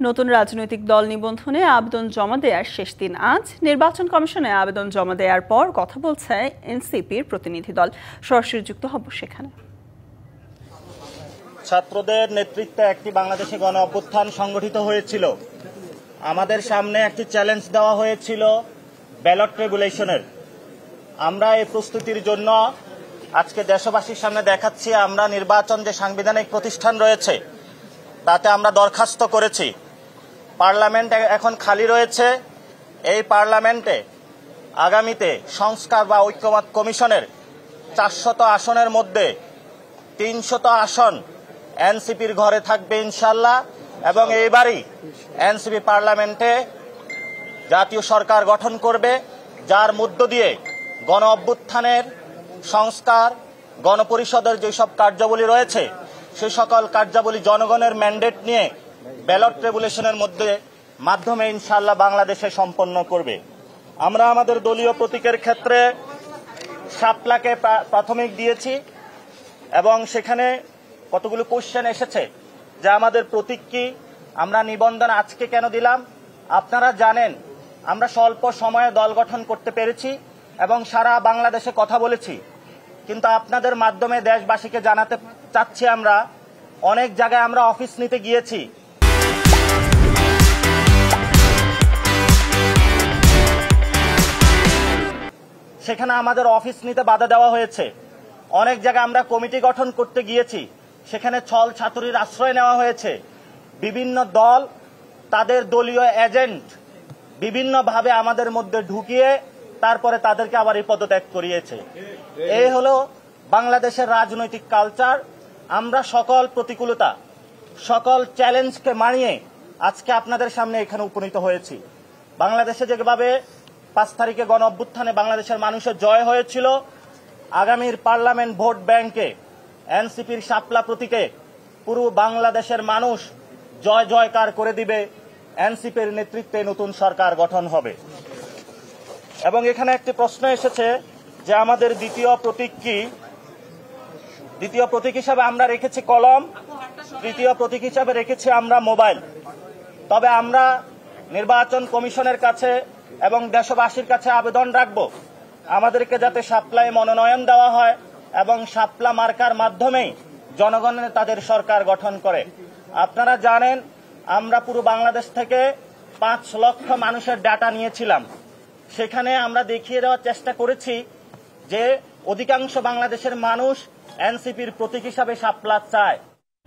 নতুন রাজনৈতিক দল নিবন্ধনে আবেদন জমা দেওয়ার শেষ দিন আজ। নির্বাচন কমিশনে আবেদন জমা দেওয়ার পর কথা বলছে এনসিপির প্রতিনিধি দল। সরাসরি যুক্ত হব সেখানে। ছাত্রদের নেতৃত্বে একটি বাংলাদেশে গণ অভ্যুত্থান সংগঠিত হয়েছিল। আমাদের সামনে একটি চ্যালেঞ্জ দেওয়া হয়েছিল ব্যালট রেগুলেশনের। আমরা এই প্রস্তুতির জন্য আজকে দেশবাসীর সামনে দেখাচ্ছি আমরা নির্বাচন যে সাংবিধানিক প্রতিষ্ঠান রয়েছে তাতে আমরা দরখাস্ত করেছি। পার্লামেন্ট এখন খালি রয়েছে। এই পার্লামেন্টে আগামীতে সংস্কার বা ঐক্যমত কমিশনের 400 আসনের মধ্যে 300 আসন এনসিপির ঘরে থাকবে ইনশাল্লাহ, এবং এইবারই এনসিপি পার্লামেন্টে জাতীয় সরকার গঠন করবে, যার মধ্য দিয়ে গণ অভ্যুত্থানের সংস্কার, গণপরিষদের যেসব কার্যাবলী রয়েছে সে সকল কার্যাবলী জনগণের ম্যান্ডেট নিয়ে ব্যালট রেগুলেশনের মাধ্যমে ইনশাল্লাহ বাংলাদেশে সম্পন্ন করবে। আমরা আমাদের দলীয় প্রতীকের ক্ষেত্রে শাপলাকে প্রাথমিক দিয়েছি এবং সেখানে কতগুলো কোশ্চেন এসেছে যে আমাদের প্রতীক কি, আমরা নিবন্ধন আজকে কেন দিলাম। আপনারা জানেন আমরা স্বল্প সময়ে দল গঠন করতে পেরেছি এবং সারা বাংলাদেশে কথা বলেছি, কিন্তু আপনাদের মাধ্যমে দেশবাসীকে জানাতে চাচ্ছি আমরা অনেক জায়গায় আমরা অফিস নিতে গিয়েছি, সেখানে আমাদের অফিস নিতে বাধা দেওয়া হয়েছে। অনেক জায়গায় আমরা কমিটি গঠন করতে গিয়েছি, সেখানে ছল ছাতুরির আশ্রয় নেওয়া হয়েছে। বিভিন্ন দল তাদের দলীয় এজেন্ট বিভিন্নভাবে আমাদের মধ্যে ঢুকিয়ে তারপরে তাদেরকে আবার এই পদত্যাগ করিয়েছে। এই হলো বাংলাদেশের রাজনৈতিক কালচার। আমরা সকল প্রতিকূলতা, সকল চ্যালেঞ্জকে মানিয়ে আজকে আপনাদের সামনে এখানে উপনীত হয়েছি। বাংলাদেশে যেভাবে 5 তারিখে গণ অভ্যুত্থানে বাংলাদেশের মানুষের জয় হয়েছিল, আগামীর পার্লামেন্ট ভোট ব্যাংকে এনসিপির শাপলা প্রতীকে পুরো বাংলাদেশের মানুষ জয় জয়কার করে দিবে। এনসিপির নেতৃত্বে নতুন সরকার গঠন হবে। এবং এখানে একটি প্রশ্ন এসেছে যে আমাদের দ্বিতীয় প্রতীক কি। দ্বিতীয় প্রতীক হিসাবে আমরা রেখেছি কলম, তৃতীয় প্রতীক হিসাবে রেখেছি আমরা মোবাইল। তবে আমরা নির্বাচন কমিশনের কাছে এবং দেশবাসীর কাছে আবেদন রাখব আমাদেরকে যাতে শাপলায় মনোনয়ন দেওয়া হয় এবং শাপলা মার্কার মাধ্যমেই জনগণের তাদের সরকার গঠন করে। আপনারা জানেন আমরা পুরো বাংলাদেশ থেকে 5 লক্ষ মানুষের ডাটা নিয়েছিলাম। সেখানে আমরা দেখিয়ে দেওয়ার চেষ্টা করেছি যে অধিকাংশ বাংলাদেশের মানুষ এনসিপির প্রতীক হিসাবে শাপলা চায়।